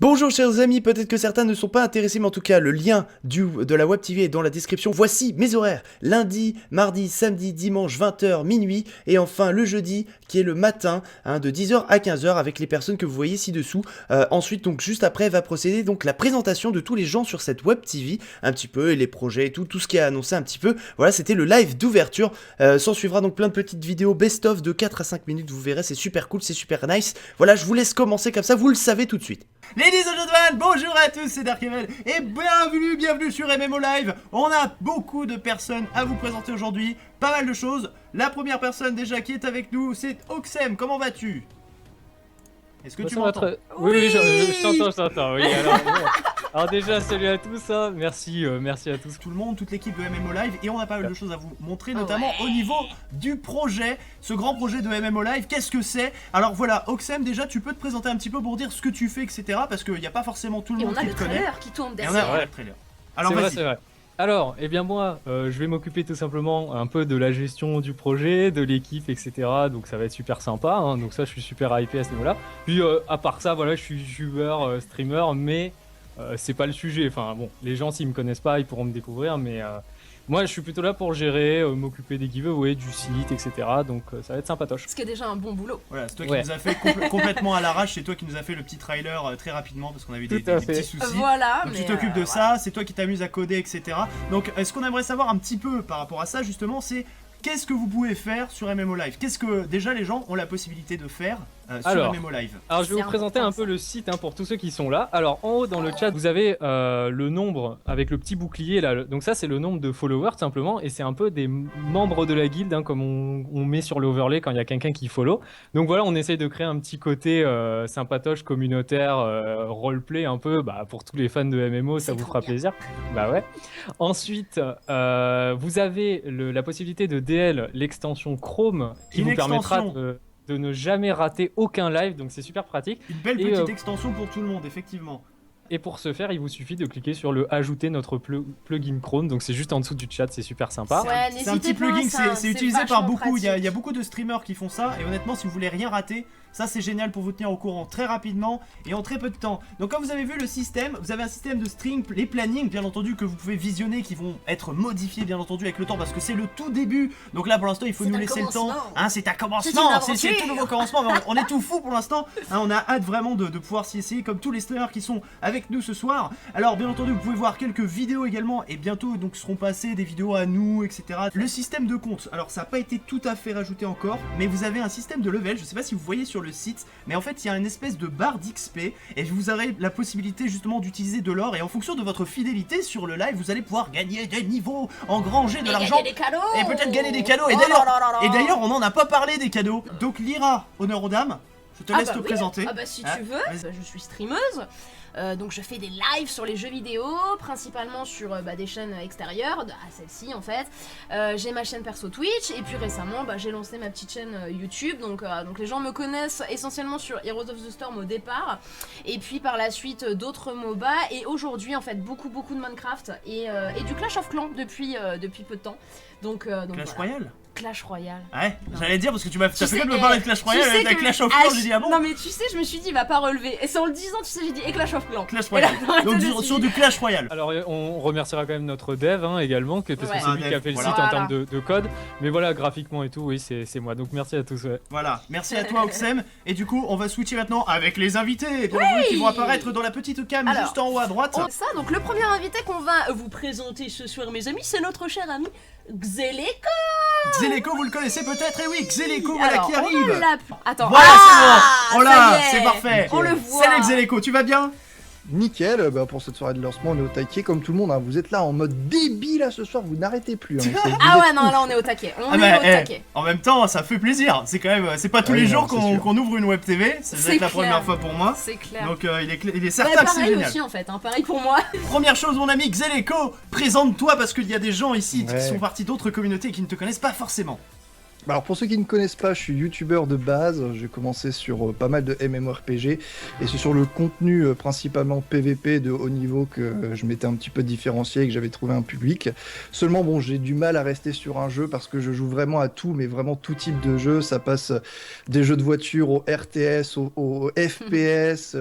Bonjour chers amis, peut-être que certains ne sont pas intéressés, mais en tout cas le lien de la Web TV est dans la description. Voici mes horaires, lundi, mardi, samedi, dimanche, 20h, minuit, et enfin le jeudi qui est le matin, de 10h à 15h avec les personnes que vous voyez ci-dessous. Ensuite, donc juste après va procéder donc la présentation de tous les gens sur cette Web TV, un petit peu, et les projets et tout ce qui est annoncé un petit peu. Voilà, c'était le live d'ouverture. S'en suivra donc plein de petites vidéos best-of de 4 à 5 minutes, vous verrez, c'est super cool, c'est super nice. Voilà, je vous laisse commencer comme ça, vous le savez tout de suite. Ladies and gentlemen, bonjour à tous, c'est Darkevel et bienvenue sur MMO Live. On a beaucoup de personnes à vous présenter aujourd'hui, pas mal de choses. La première personne déjà qui est avec nous, c'est Oxem, comment vas-tu? Est-ce que tu m'entends? Oui, je t'entends, oui. Alors déjà, salut à tous, hein. Merci à tous. Tout le monde, toute l'équipe de MMO Live, et on a pas mal de choses à vous montrer, notamment au niveau du projet, ce grand projet de MMO Live. Qu'est-ce que c'est? Alors voilà, Oxem, déjà tu peux te présenter un petit peu pour dire ce que tu fais, etc. Parce qu'il n'y a pas forcément tout le monde qui te connaît. Et on a le trailer qui tourne derrière. Et on a le trailer. Alors vas-y. C'est vrai. Alors, eh bien moi, je vais m'occuper tout simplement un peu de la gestion du projet, de l'équipe, etc. Donc ça va être super sympa, hein. Donc ça, je suis super hypé à ce niveau-là. Puis à part ça, voilà, je suis youtubeur, streamer, mais c'est pas le sujet. Enfin bon, les gens s'ils me connaissent pas, ils pourront me découvrir, mais moi, je suis plutôt là pour gérer, m'occuper des giveaways, du site, etc. Donc ça va être sympatoche. Ce qui est déjà un bon boulot. Voilà, c'est toi qui nous as fait complètement à l'arrache, c'est toi qui nous as fait le petit trailer très rapidement parce qu'on avait des petits soucis. Voilà. Donc tu t'occupes de ça, c'est toi qui t'amuses à coder, etc. Donc ce qu'on aimerait savoir un petit peu par rapport à ça, justement, c'est qu'est-ce que vous pouvez faire sur MMO Live? Qu'est-ce que déjà les gens ont la possibilité de faire sur MMO Live? Alors je vais vous présenter un peu le site, hein, pour tous ceux qui sont là. Alors en haut dans le chat, vous avez le nombre avec le petit bouclier là. Donc ça c'est le nombre de followers simplement, et c'est un peu des membres de la guilde, hein, comme on met sur l'overlay quand il y a quelqu'un qui follow. Donc voilà, on essaye de créer un petit côté sympatoche, communautaire, roleplay un peu, pour tous les fans de MMO, ça vous fera plaisir. Bah ouais. Ensuite, vous avez la possibilité de DL l'extension Chrome qui vous permettra de ne jamais rater aucun live, donc c'est super pratique. Une belle petite extension pour tout le monde, effectivement. Et pour ce faire, il vous suffit de cliquer sur le ajouter notre plugin Chrome, donc c'est juste en dessous du chat, c'est super sympa. Ouais, c'est un petit plugin, c'est utilisé par beaucoup, il y a beaucoup de streamers qui font ça, et honnêtement si vous voulez rien rater, ça c'est génial pour vous tenir au courant très rapidement et en très peu de temps. Donc comme vous avez vu le système, vous avez un système de stream, les plannings bien entendu que vous pouvez visionner, qui vont être modifiés bien entendu avec le temps parce que c'est le tout début. Donc là pour l'instant il faut nous laisser le temps, hein, c'est un commencement, c'est tout nouveau commencement, mais on est tout fou pour l'instant, hein, on a hâte vraiment de pouvoir s'y essayer comme tous les streamers qui sont avec nous ce soir. Alors bien entendu vous pouvez voir quelques vidéos également et bientôt donc seront passées des vidéos à nous, etc. Le système de compte, alors ça n'a pas été tout à fait rajouté encore, mais vous avez un système de level, je sais pas si vous voyez sur le site, mais en fait il y a une espèce de barre d'XP et vous aurez la possibilité justement d'utiliser de l'or, et en fonction de votre fidélité sur le live vous allez pouvoir gagner des niveaux, engranger de l'argent et peut-être gagner des cadeaux. Et d'ailleurs on n'en a pas parlé des cadeaux. Donc Lyra, honneur aux dames, je te laisse te présenter. Ah bah si tu veux, je suis streameuse. Donc je fais des lives sur les jeux vidéo, principalement sur des chaînes extérieures, à celle-ci en fait. J'ai ma chaîne perso Twitch, et puis récemment j'ai lancé ma petite chaîne YouTube, donc les gens me connaissent essentiellement sur Heroes of the Storm au départ, et puis par la suite d'autres MOBA, et aujourd'hui en fait beaucoup de Minecraft, et du Clash of Clans depuis peu de temps. Donc Clash Royale. Clash Royale. Ouais, j'allais dire parce que tu m'as fait me parler de Clash Royale avec la Clash of Clans, j'ai dit ah bon. Non mais tu sais, je me suis dit il va pas relever, et c'est en le disant, tu sais, j'ai dit et Clash of Clans. Clash Royale. Donc sur du Clash Royale. Alors on remerciera quand même notre dev, hein, également, parce que c'est lui qui a fait le site en termes de code, mais voilà, graphiquement et tout, oui, c'est moi, donc merci à tous. Voilà, merci à toi Oxem, et du coup on va switcher maintenant avec les invités qui vont apparaître dans la petite cam juste en haut à droite. Donc le premier invité qu'on va vous présenter ce soir, mes amis, c'est notre cher ami Xeleko. Xeleko, vous le connaissez peut-être, et oui, Xeleko, voilà qui arrive. Attends, voilà, c'est bon, on l'a, c'est parfait. On le voit. Salut Xeleko, tu vas bien? Nickel, pour cette soirée de lancement, on est au taquet comme tout le monde, hein. Vous êtes là en mode débile là ce soir, vous n'arrêtez plus. Hein. Ah ouais, non, là on est au taquet. En même temps, ça fait plaisir. C'est quand même, c'est pas tous les jours qu'on ouvre une web TV. C'est la première fois pour moi. C'est clair. Donc il est certain que c'est génial. Pareil aussi en fait, hein, pareil pour moi. Première chose, mon ami Xeleko, présente-toi parce qu'il y a des gens ici qui sont partis d'autres communautés et qui ne te connaissent pas forcément. Alors pour ceux qui ne connaissent pas, je suis youtubeur de base, j'ai commencé sur pas mal de MMORPG, et c'est sur le contenu principalement PVP de haut niveau que je m'étais un petit peu différencié et que j'avais trouvé un public. Seulement bon, j'ai du mal à rester sur un jeu parce que je joue vraiment à tout, mais vraiment tout type de jeu, ça passe des jeux de voiture au RTS, au FPS,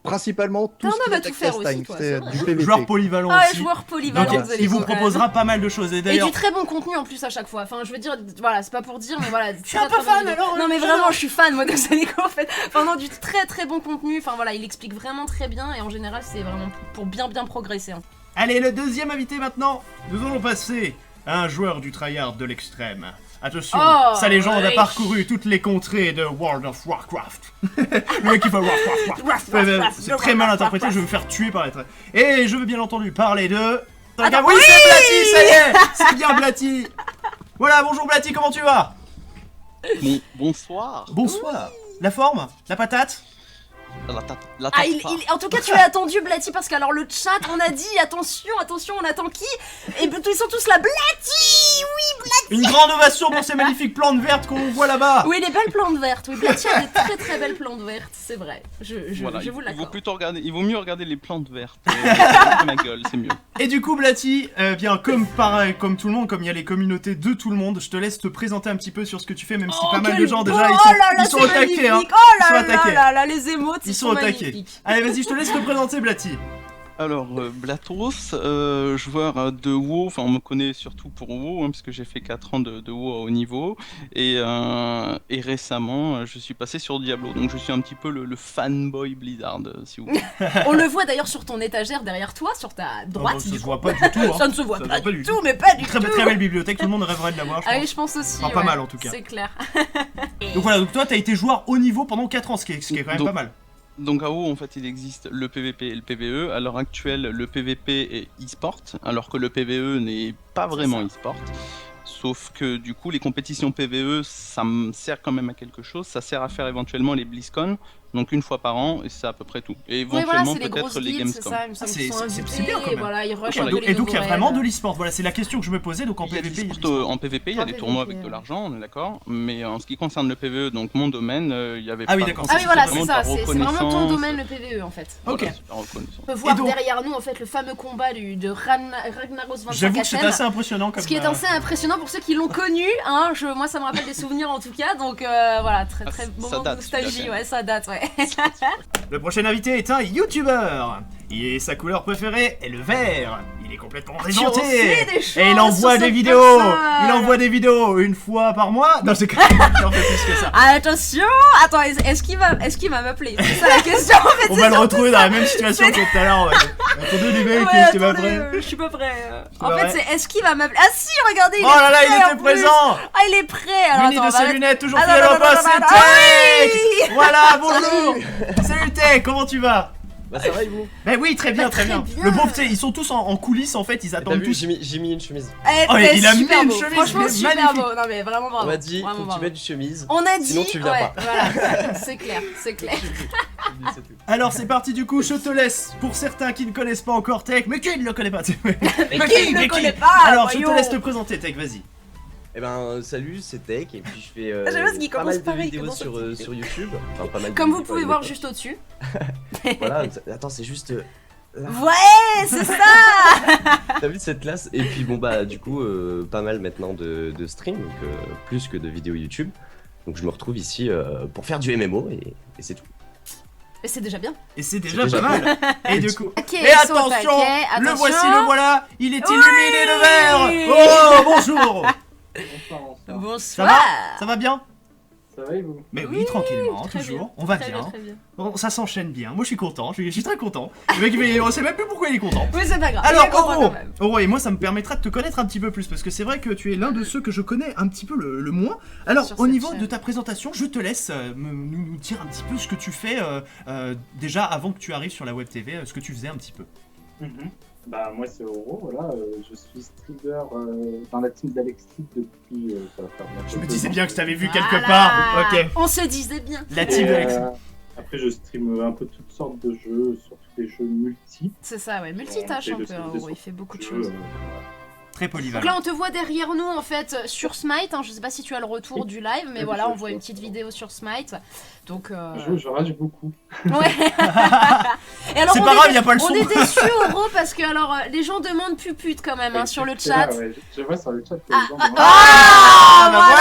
Principalement tout ce T'en qui vas est tout attack faire aussi, time, toi, c'est c'est vrai. du PVP. Joueur polyvalent Ah, aussi. joueur polyvalent, Donc, vous allez il vous voir, quand proposera pas mal de choses. Et Et d'ailleurs, du très bon contenu en plus à chaque fois. Enfin, je veux dire, voilà, c'est pas pour dire, mais voilà. Je suis un peu fan, alors, Non, mais j'adore. vraiment, je suis fan, moi, de Sanico en fait. Enfin, non, du très très bon contenu. Enfin, voilà, il explique vraiment très bien. Et en général, c'est vraiment pour bien progresser. Hein. allez, le deuxième invité maintenant. Nous allons passer à un joueur du tryhard de l'extrême. Attention, Oh, sa légende a oui. parcouru toutes les contrées de World of Warcraft. Le mec qui fait Warcraft. C'est très mal interprété, je vais me faire tuer par être. Et je veux bien entendu parler de... Attends, oui, oui c'est Blatty, ça y est. C'est bien Blatty. Voilà, bonjour Blatty, comment tu vas? Bonsoir. Bonsoir. La forme? La patate? La Ah, tarte pas. en tout cas, tu as attendu Blatty parce qu'alors le chat, on a dit attention, on attend qui? Et ben, ils sont tous là, Blatty, oui, Une grande ovation pour ces magnifiques plantes vertes qu'on voit là-bas. oui, les belles plantes vertes. Oui, Blatty a des très très belles plantes vertes, c'est vrai. Je Voilà, vous il vaut l'accorde. plutôt regarder, il vaut mieux regarder les plantes vertes. Que ma gueule, c'est mieux. Et du coup, Blatty, bien comme pareil, comme tout le monde, comme il y a les communautés de tout le monde, je te laisse te présenter un petit peu sur ce que tu fais, même si pas mal de gens déjà ils sont au taquet, hein. Oh Ils sont là au taquet. là là, les émotes, Ils sont au taquet. magnifiques. Allez, vas-y, je te laisse te présenter, Blatty. Alors, Blatos, joueur de WoW, enfin on me connaît surtout pour WoW, hein, parce que j'ai fait 4 ans de WoW à haut niveau, et récemment je suis passé sur Diablo, donc je suis un petit peu le fanboy Blizzard, si vous voulez. On le voit d'ailleurs sur ton étagère derrière toi, sur ta droite. Ça du se coup. voit pas du tout, hein. Ça ne se voit Ça se pas, voit pas du du tout, tout. mais pas du Très, tout. très belle bibliothèque, tout le monde rêverait de l'avoir, je Ah pense. oui, je pense aussi. Enfin, pas ouais. mal, en tout cas. C'est clair. Donc voilà, donc toi t'as été joueur haut niveau pendant 4 ans, ce qui est quand même Donc- pas mal. Donc à WoW, en fait, il existe le PVP et le PVE. À l'heure actuelle, le PVP est e-sport, alors que le PVE n'est pas vraiment e-sport. Sauf que du coup, les compétitions PVE, ça me sert quand même à quelque chose. Ça sert à faire éventuellement les BlizzCon, donc une fois par an, et c'est à peu près tout. Et Oui, voilà, éventuellement c'est les grosses peut-être les guildes, c'est Gamescom. ça, il me semble qu'ils sont c'est invités, bien quand même. Voilà, ils rushent un Voilà. peu Et les donc il y a nouveaux vraiment raids. de l'e-sport, voilà, c'est la question que je me posais, donc en Il y a PVP, du il y a de sport, l'e-sport. en PVP, il y a En des PVP, tournois avec de ouais. l'argent, on est d'accord. Mais en ce qui concerne le PVE, donc mon domaine, il y avait Ah oui, pas d'accord. Ah oui, voilà, vraiment c'est de ça, la c'est vraiment ton reconnaissance. domaine, le PVE en fait. Ok. Voilà, super reconnaissance. On peut voir donc- derrière nous en fait le fameux combat de Ragnaros 25 J'avoue que c'est Athènes. assez impressionnant comme Ce qui est assez impressionnant pour ceux qui l'ont connu, hein, moi ça me rappelle des souvenirs en tout cas, donc voilà, très Ah, très ça moment de date, nostalgie, celui-là, ouais, ça date, ouais. Le prochain invité est un YouTuber. Et sa couleur préférée est le vert. Il est complètement Tu en déjanté. sais des choses Et il envoie sur des cette vidéos. personne. Il envoie des vidéos une fois par mois. Non, c'est quand même il en fait plus que ça. Attention, attends, est-ce qu'il va m'appeler? C'est ça la question en fait. On va le retrouver dans la même situation que tout à l'heure. Attendez les mecs, Ouais, j'étais pas attendez, prêt. je suis pas prêt. pas En fait, vrai. c'est est-ce qu'il va m'appeler? Ah si, regardez, il Oh est là là, prêt il en était plus. présent. Ah, il est prêt. Alors Muni attends, de on va ses mettre- lunettes, toujours Ah, fidèle non, au non, poste, non, c'est non, Tech. non, Voilà, bonjour. Salut Tech, comment tu vas? Bah ça va et vous? Ben oui, très bien, Bah, très très bien. bien. Le pauvre, tu sais, ils sont tous en coulisses en fait, ils T'as attendent vu, tous. j'ai mis une chemise. Eh, Oh, t'es il a mis super une beau. chemise, Franchement, mais super magnifique. beau. Non mais vraiment bravo. On m'a dit, Vraiment faut que bravo. tu mettes une chemise. On a dit, Sinon, tu viens ouais, pas. voilà, c'est clair, c'est clair. C'est tout. Alors c'est parti du coup, je te laisse. Pour certains qui ne connaissent pas encore Tech, mais qui ne le connaît pas Mais qui ne le connaît pas? Alors je te voyons. laisse te présenter Tech, vas-y. Eh ben salut, c'est Tech et puis je fais J'aime bien ce qu'il pas commence mal de pareil, vidéos comment ça sur YouTube. Enfin, pas mal de Comme vous vidéos pouvez à voir l'époque. juste au-dessus. Voilà, attends, c'est juste là. Ouais, c'est ça. T'as vu cette classe? Et puis bon bah du coup pas mal maintenant de stream, donc plus que de vidéos YouTube. Donc je me retrouve ici pour faire du MMO et c'est tout. Mais c'est déjà bien. Et c'est déjà C'est pas déjà mal. Et du coup. Ok, Et ils sont au attention, taquet, le attention. voici, le voilà, il est Oui. illuminé de vert. Oh bonjour. Bonsoir. Ça va bien? Ça va et vous? Mais oui, Oui, tranquillement, très toujours. bien, On va très bien. très bien. Bon, ça s'enchaîne bien. Moi je suis content, je suis très content. Le mec, on sait même plus pourquoi il est content. Oui, c'est pas grave. Alors, il est content Oro, quand même. Oro, et moi ça me permettra de te connaître un petit peu plus parce que c'est vrai que tu es l'un de ceux que je connais un petit peu le moins. Alors, Sur au cette niveau chaîne. de ta présentation, je te laisse nous dire un petit peu ce que tu fais déjà avant que tu arrives sur la web TV, ce que tu faisais un petit peu. Bah moi c'est Oro, voilà, je suis streamer dans la team d'Alex Street depuis ça va faire bientôt Je me 2 disais ans. bien que je t'avais vu quelque Voilà. part. Ok. On se disait bien. La team Et, d'Alex. après je stream un peu toutes sortes de jeux, surtout des jeux multi. C'est ça, ouais. Multitâche un On peu, fait hein, de Oro, il fait beaucoup de jeux, choses. Très Donc polyvalent. là, on te voit derrière nous en fait sur Smite. Hein, je sais pas si tu as le retour du live, mais Oui, voilà, je on voit une vois. petite vidéo sur Smite. Donc, je rage beaucoup. ouais. Et alors, C'est on pas est grave, dé- y a pas le son. On est déçus, Oro, parce que alors les gens demandent pupute quand même hein, sur le C'est chat. là, ouais. Je vois sur le chat que les gens demandent- Ah, bah voilà.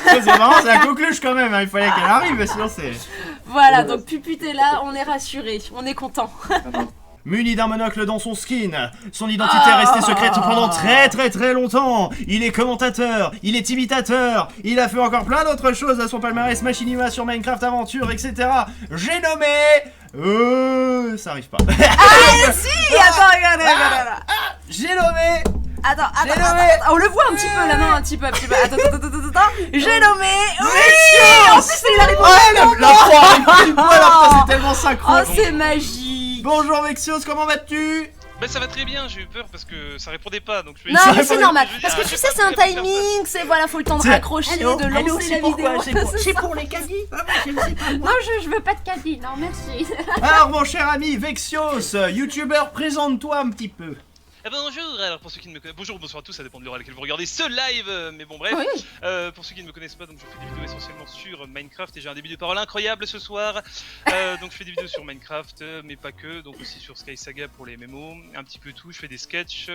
voilà. C'est vraiment, c'est la coqueluche quand même, hein, il fallait qu'elle arrive, sinon c'est... Voilà, donc Puput est là, on est rassurés, on est content. Muni d'un monocle dans son skin, son identité est restée secrète pendant très longtemps. Il est commentateur, il est imitateur, il a fait encore plein d'autres choses à son palmarès machinima sur Minecraft Aventure, etc. J'ai nommé... ça arrive pas. Ah si, attends, regarde. J'ai nommé... Attends, on le voit un petit peu là, non, un petit peu. Attends. J'ai nommé... Oui, en plus il a répondu. Ouais, la 3 voilà, putain, c'est tellement synchro. Oh, c'est magique. Bonjour Vexios, comment vas-tu? Bah ça va très bien, j'ai eu peur parce que ça répondait pas donc je me Non mais c'est normal, parce que tu sais c'est un timing, c'est voilà, faut le temps de raccrocher, de lancer la vidéo. C'est pour les caddies. Non je veux pas de caddie, non merci. Alors mon cher ami Vexios, youtubeur, présente-toi un petit peu. Ah bah bonjour, alors pour ceux qui ne me connaissent... Bonjour, bonsoir à tous, ça dépend de l'heure à laquelle vous regardez ce live, mais bon bref. Oui. Pour ceux qui ne me connaissent pas, donc je fais des vidéos essentiellement sur Minecraft et j'ai un début de parole incroyable ce soir. Donc je fais des vidéos sur Minecraft, mais pas que, donc aussi sur Sky Saga pour les MMO, un petit peu tout, je fais des sketchs,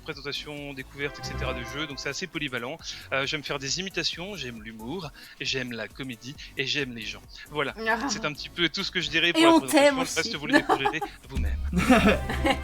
présentations, découvertes, etc. de jeux, donc c'est assez polyvalent. J'aime faire des imitations, j'aime l'humour, j'aime la comédie et j'aime les gens. Voilà, c'est un petit peu tout ce que je dirais pour et la on présentation, t'aime le aussi. reste vous le découvrirez vous-même.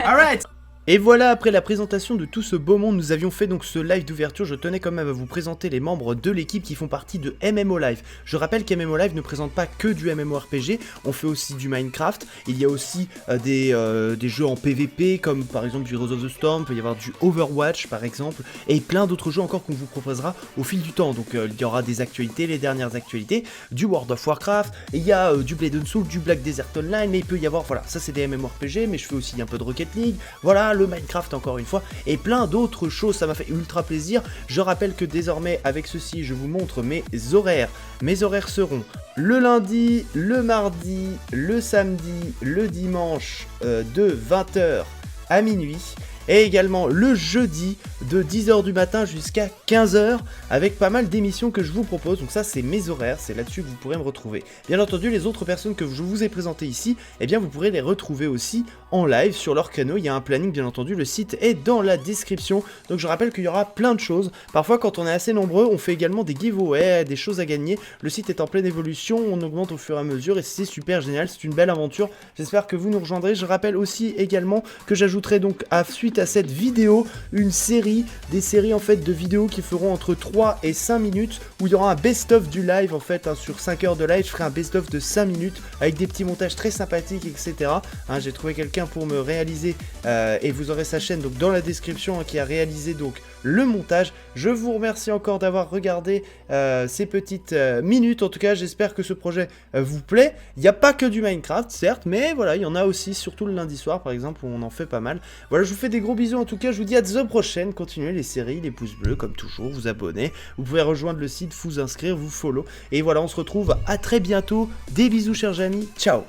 Alright. Et voilà, après la présentation de tout ce beau monde, nous avions fait donc ce live d'ouverture. Je tenais quand même à vous présenter les membres de l'équipe qui font partie de MMO Live. Je rappelle qu'MMO Live ne présente pas que du MMORPG, on fait aussi du Minecraft. Il y a aussi des jeux en PVP, comme par exemple du Heroes of the Storm, il peut y avoir du Overwatch par exemple, et plein d'autres jeux encore qu'on vous proposera au fil du temps. Donc il y aura des actualités, les dernières actualités, du World of Warcraft, il y a du Blade and Soul, du Black Desert Online, mais il peut y avoir, voilà, ça c'est des MMORPG, mais je fais aussi un peu de Rocket League, voilà, le Minecraft encore une fois, et plein d'autres choses, ça m'a fait ultra plaisir. Je rappelle que désormais avec ceci je vous montre mes horaires. Mes horaires seront le lundi, le mardi, le samedi, le dimanche de 20h à minuit, et également le jeudi de 10h du matin jusqu'à 15h avec pas mal d'émissions que je vous propose. Donc ça c'est mes horaires, c'est là-dessus que vous pourrez me retrouver. Bien entendu les autres personnes que je vous ai présentées ici, eh bien vous pourrez les retrouver aussi en live sur leur canal. Il y a un planning bien entendu, le site est dans la description. Donc je rappelle qu'il y aura plein de choses. Parfois quand on est assez nombreux, on fait également des giveaways, des choses à gagner. Le site est en pleine évolution, on augmente au fur et à mesure et c'est super génial, c'est une belle aventure. J'espère que vous nous rejoindrez. Je rappelle aussi également que j'ajouterai donc suite à cette vidéo une série, des séries en fait de vidéos qui feront entre 3 et 5 minutes où il y aura un best-of du live en fait, sur 5 heures de live je ferai un best-of de 5 minutes avec des petits montages très sympathiques, etc. J'ai trouvé quelqu'un pour me réaliser et vous aurez sa chaîne donc dans la description qui a réalisé donc le montage. Je vous remercie encore d'avoir regardé ces petites minutes. En tout cas j'espère que ce projet vous plaît. Il n'y a pas que du Minecraft certes, mais voilà, il y en a aussi, surtout le lundi soir par exemple où on en fait pas mal. Voilà, je vous fais des gros bisous en tout cas, je vous dis à la prochaine. Continuez les séries, les pouces bleus comme toujours, vous abonner, vous pouvez rejoindre le site, vous inscrire, vous follow, et voilà, on se retrouve à très bientôt. Des bisous chers amis, ciao.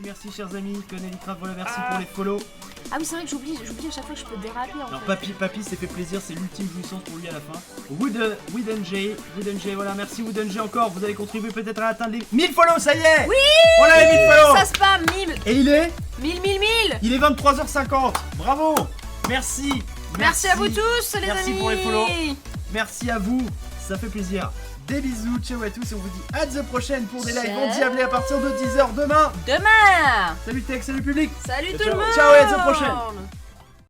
Merci chers amis, Connellycraft, voilà, merci pour les follow. Ah oui c'est vrai que j'oublie à chaque fois que je peux déraper en Alors fait. Papy s'est fait plaisir, c'est l'ultime jouissance pour lui à la fin. Woodenj, voilà, merci Woodenj encore, vous allez contribuer peut-être à atteindre les 1000 follow, ça y est. Oui. On a les 1000 follow. Ça spam 1000. Et il est 1000. Il est 23h50, bravo. Merci à vous tous les amis. Merci pour les follow. Merci à vous, ça fait plaisir. Des bisous, ciao à tous et on vous dit à la prochaine pour des lives endiablés à partir de 10h demain. Demain. Salut Tech, salut public. Salut Ciao, tout le monde. ciao et à la prochaine.